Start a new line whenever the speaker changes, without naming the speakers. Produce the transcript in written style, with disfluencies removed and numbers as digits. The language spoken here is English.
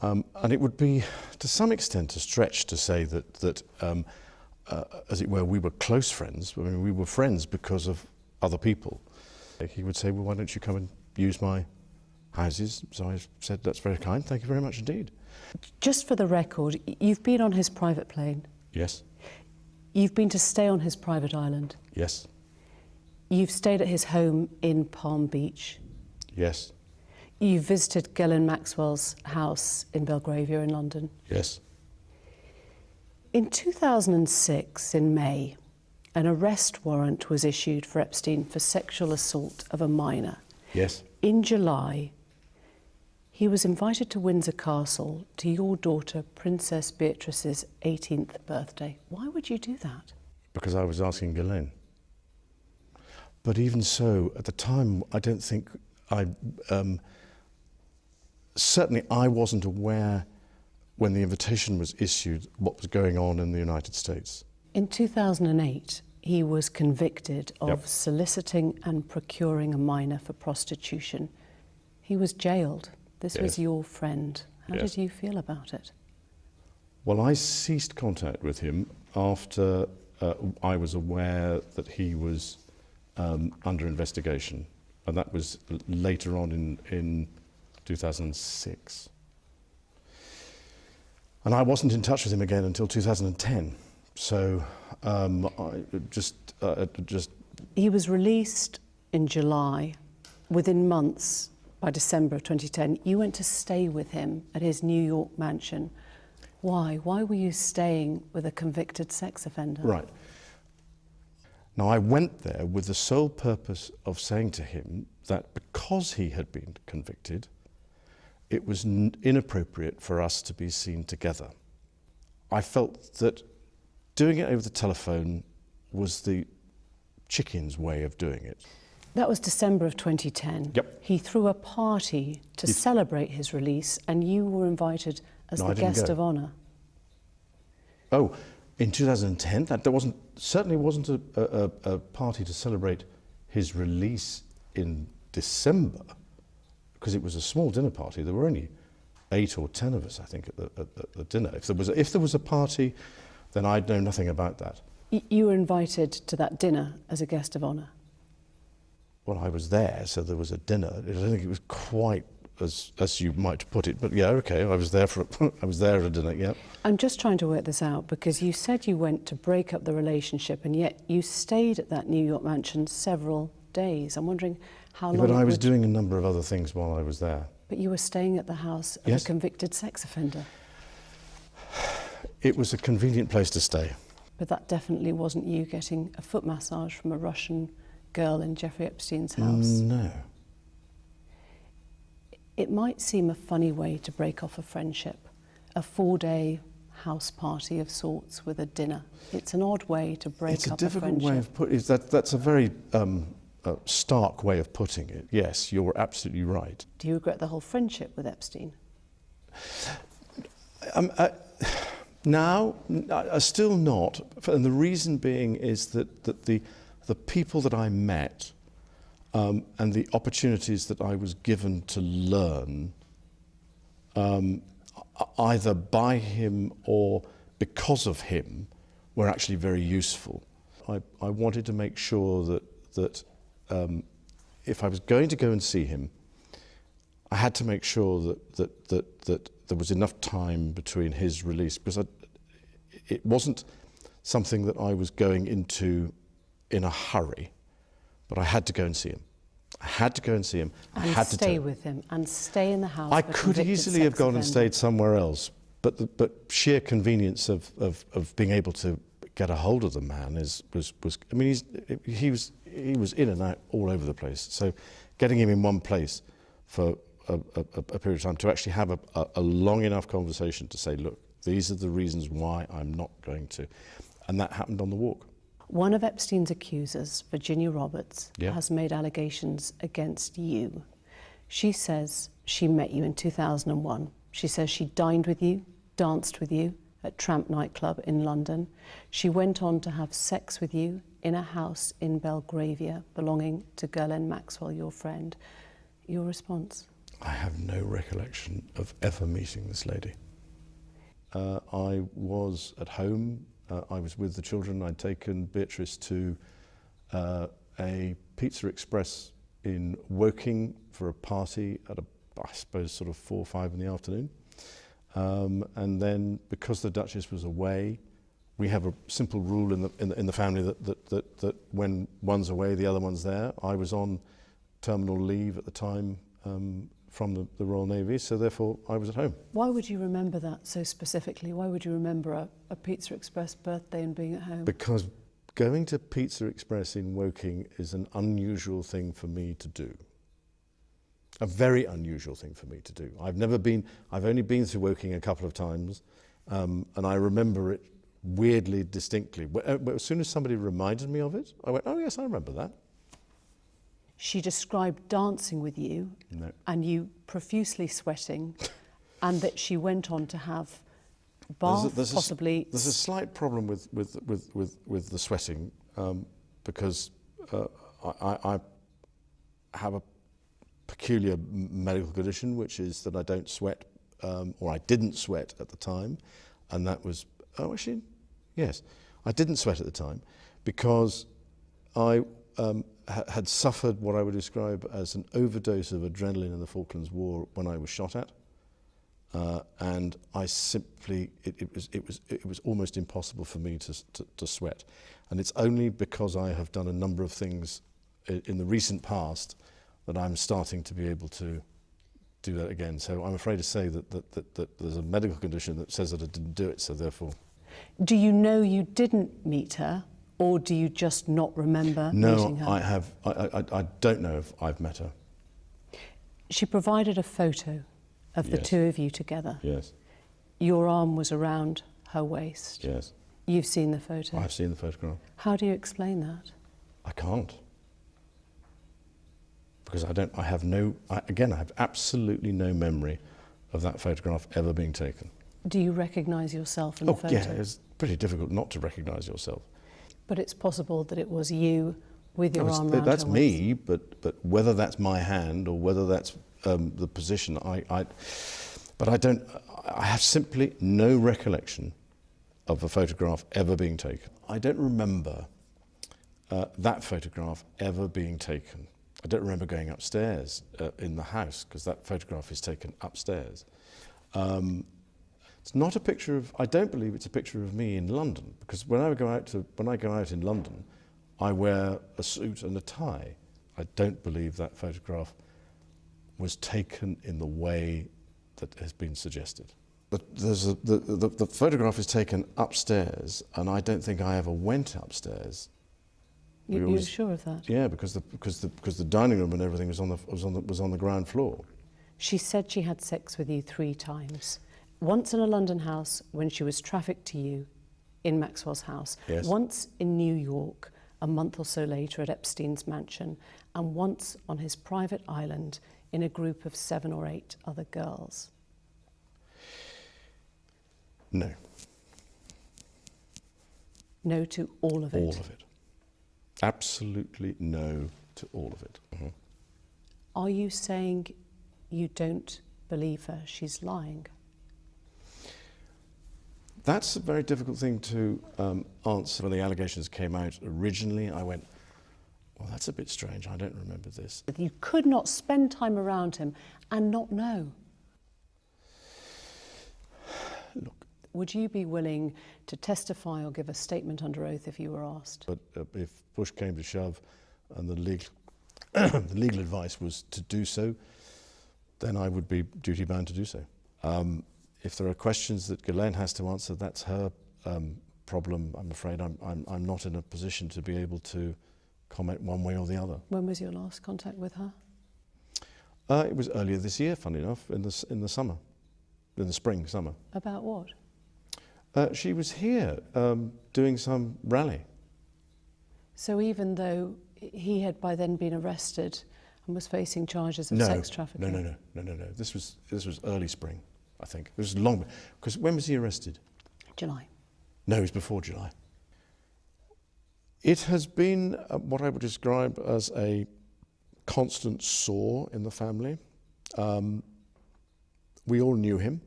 And it would be, to some extent, a stretch to say that as it were, we were close friends. I mean, we were friends because of other people. He would say, well, why don't you come and use my houses? So I said, that's very kind, thank you very much indeed.
Just for the record, you've been on his private plane.
Yes.
You've been to stay on his private island.
Yes.
You've stayed at his home in Palm Beach.
Yes.
You visited Ghislaine Maxwell's house in Belgravia in London.
Yes.
In 2006, in May, an arrest warrant was issued for Epstein for sexual assault of a minor.
Yes.
In July, he was invited to Windsor Castle to your daughter Princess Beatrice's 18th birthday. Why would you do that?
Because I was asking Ghislaine. But even so, at the time, I don't think certainly I wasn't aware when the invitation was issued what was going on in the United States.
In 2008, he was convicted of
Yep.
soliciting and procuring a minor for prostitution. He was jailed. This
Yes.
was your friend. How
Yes.
did you feel about it?
Well, I ceased contact with him after I was aware that he was under investigation, and that was later on in 2006. And I wasn't in touch with him again until 2010. So I just.
He was released in July. Within months, by December of 2010, you went to stay with him at his New York mansion. Why? Why were you staying with a convicted sex offender?
Right. Now, I went there with the sole purpose of saying to him that because he had been convicted, it was inappropriate for us to be seen together. I felt that doing it over the telephone was the chicken's way of doing it.
That was December of 2010.
Yep.
He threw a party to celebrate his release, and you were invited as
No,
the
I didn't
guest
go.
of honour.
Oh, in 2010? There certainly wasn't a party to celebrate his release in December, because it was a small dinner party. There were only 8 or 10 of us, I think, at the dinner. If there was a party, then I'd know nothing about that.
You were invited to that dinner as a guest of honour.
Well, I was there, so there was a dinner. I don't think it was quite as you might put it, but yeah, okay. I was there I was there at a dinner. Yeah.
I'm just trying to work this out, because you said you went to break up the relationship, and yet you stayed at that New York mansion several days. I'm wondering how long.
But I was doing a number of other things while I was there.
But you were staying at the house of
Yes.
a convicted sex offender.
It was a convenient place to stay.
But that definitely wasn't you getting a foot massage from a Russian girl in Jeffrey Epstein's house.
No.
It might seem a funny way to break off a friendship, a 4-day house party of sorts with a dinner. It's an odd way to break
It's a
up a
difficult
friendship.
way of putting it. That's a very stark way of putting it. Yes, you're absolutely right.
Do you regret the whole friendship with Epstein?
Now, still not, and the reason being is that the people that I met and the opportunities that I was given to learn, either by him or because of him, were actually very useful. I wanted to make sure that if I was going to go and see him, I had to make sure that there was enough time between his release, because it wasn't something that I was going into in a hurry, but I had to go and see him. I had to go and see him. I
And
had to
stay with him and stay in the house.
I
of a
could
convicted
easily have
sex
gone and
offender.
stayed somewhere else, but sheer convenience of being able to get a hold of the man was. I mean, he was in and out all over the place. So, getting him in one place for a period of time to actually have a long enough conversation to say, look, these are the reasons why I'm not going to, and that happened on the walk.
One of Epstein's accusers, Virginia Roberts,
Yeah.
has made allegations against you. She says she met you in 2001. She says she dined with you, danced with you at Tramp nightclub in London. She went on to have sex with you in a house in Belgravia belonging to Ghislaine Maxwell, your friend. Your response?
I have no recollection of ever meeting this lady. I was at home. I was with the children. I'd taken Beatrice to a Pizza Express in Woking for a party at I suppose sort of 4 or 5 in the afternoon. And then, because the Duchess was away, we have a simple rule in the family that when one's away, the other one's there. I was on terminal leave at the time from the Royal Navy, so therefore I was at home.
Why would you remember that so specifically? Why would you remember a Pizza Express birthday and being at home?
Because going to Pizza Express in Woking is an unusual thing for me to do. A very unusual thing for me to do. I've only been through Woking a couple of times, and I remember it weirdly distinctly. But as soon as somebody reminded me of it, I went, oh yes, I remember that.
She described dancing with you,
No.
and you profusely sweating, and that she went on to have bath, possibly.
There's a slight problem with the sweating, because I have a peculiar medical condition, which is that I don't sweat, or I didn't sweat at the time, and that was, yes, I didn't sweat at the time because I had suffered what I would describe as an overdose of adrenaline in the Falklands War when I was shot at, and I simply, it was almost impossible for me to sweat, and it's only because I have done a number of things in the recent past that I'm starting to be able to do that again. So I'm afraid to say that there's a medical condition that says that I didn't do it, so therefore.
Do you know you didn't meet her, or do you just not remember meeting her?
No, I don't know if I've met her.
She provided a photo of the
Yes.
two of you together.
Yes,
Your arm was around her waist.
yes.
You've seen the photo.
I've seen the photograph.
How do you explain that?
I can't. Because I have absolutely no memory of that photograph ever being taken.
Do you recognise yourself in the photo?
Yeah, it's pretty difficult not to recognise yourself.
But it's possible that it was you with your arm around
That's
her waist.
me, but whether that's my hand or whether that's the position, I have simply no recollection of a photograph ever being taken. I don't remember that photograph ever being taken. I don't remember going upstairs in the house, because that photograph is taken upstairs. It's not a picture of, I don't believe it's a picture of me in London, because when I go out in London, I wear a suit and a tie. I don't believe that photograph was taken in the way that has been suggested. But the photograph is taken upstairs, and I don't think I ever went upstairs.
You're sure of that?
Yeah, because the dining room and everything was on the ground floor.
She said she had sex with you 3 times. Once in a London house when she was trafficked to you in Maxwell's house.
Yes.
Once in New York a month or so later at Epstein's mansion, and once on his private island in a group of 7 or 8 other girls.
No.
No to all of it?
All of it. Absolutely no to all of it. Mm-hmm.
Are you saying you don't believe her? She's lying?
That's a very difficult thing to answer. When the allegations came out originally, I went, well, that's a bit strange. I don't remember this.
You could not spend time around him and not know.
Look.
Would you be willing to testify or give a statement under oath if you were asked?
But if push came to shove and the legal advice was to do so, then I would be duty-bound to do so. If there are questions that Ghislaine has to answer, that's her problem. I'm afraid I'm not in a position to be able to comment one way or the other.
When was your last contact with her?
It was earlier this year, funny enough, in the summer, in the spring, summer.
About what?
She was here doing some rally.
So even though he had by then been arrested and was facing charges of sex trafficking?
No. This was early spring, I think. It was long, because when was he arrested?
July.
No, it was before July. It has been what I would describe as a constant sore in the family. We all knew him.